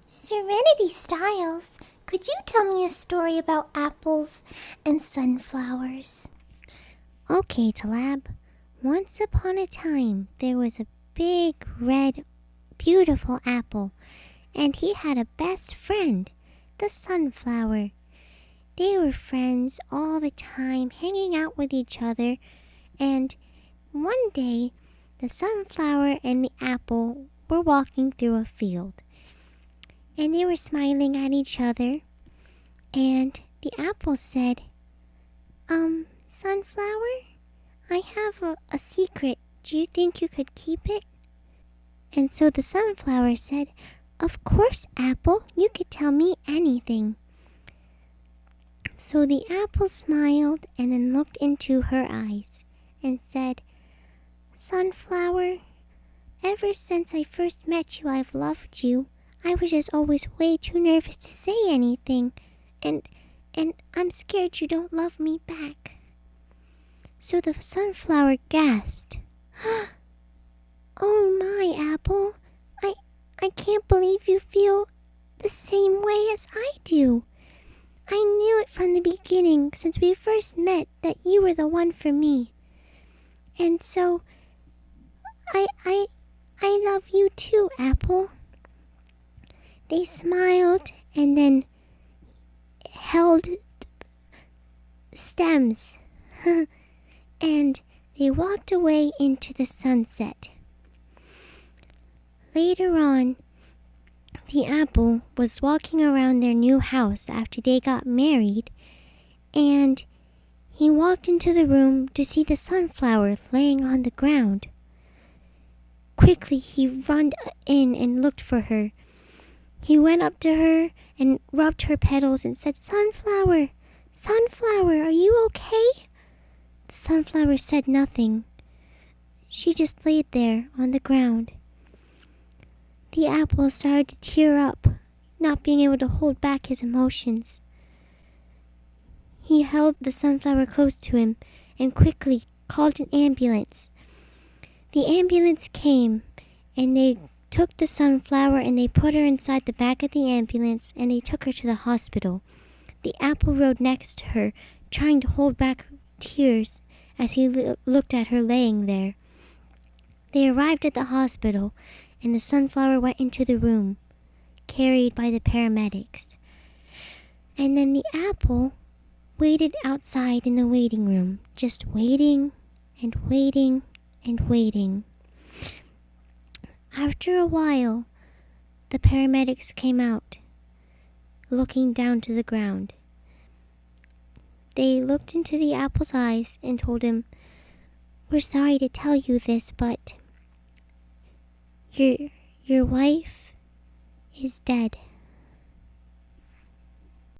SerenityStyles, could you tell me a story about apples and sunflowers? Okay, Talab. Once upon a time, there was a big, red, beautiful apple, and he had a best friend, the sunflower. They were friends all the time, hanging out with each other, and one day, the sunflower and the apple were walking through a field, and they were smiling at each other, and the apple said, Sunflower, I have a secret. Do you think you could keep it? And so the sunflower said, Of course, Apple, you could tell me anything. So the apple smiled and then looked into her eyes and said, Sunflower, ever since I first met you, I've loved you. I was just always way too nervous to say anything, and I'm scared you don't love me back. So the sunflower gasped, Oh my, Apple, I can't believe you feel the same way as I do. I knew it from the beginning, since we first met, that you were the one for me. And so, I love you too, Apple. They smiled and then held stems and they walked away into the sunset. Later on, the apple was walking around their new house after they got married, and he walked into the room to see the sunflower laying on the ground. Quickly, he ran in and looked for her. He went up to her and rubbed her petals and said, Sunflower, Sunflower, are you okay? The sunflower said nothing. She just laid there on the ground. The apple started to tear up, not being able to hold back his emotions. He held the sunflower close to him and quickly called an ambulance. The ambulance came, and they took the sunflower and they put her inside the back of the ambulance, and they took her to the hospital. The apple rode next to her, trying to hold back tears as he looked at her laying there. They arrived at the hospital, and the sunflower went into the room, carried by the paramedics. And then the apple waited outside in the waiting room, just waiting and waiting and waiting. After a while, the paramedics came out, looking down to the ground. They looked into the apple's eyes and told him, We're sorry to tell you this, but your wife is dead.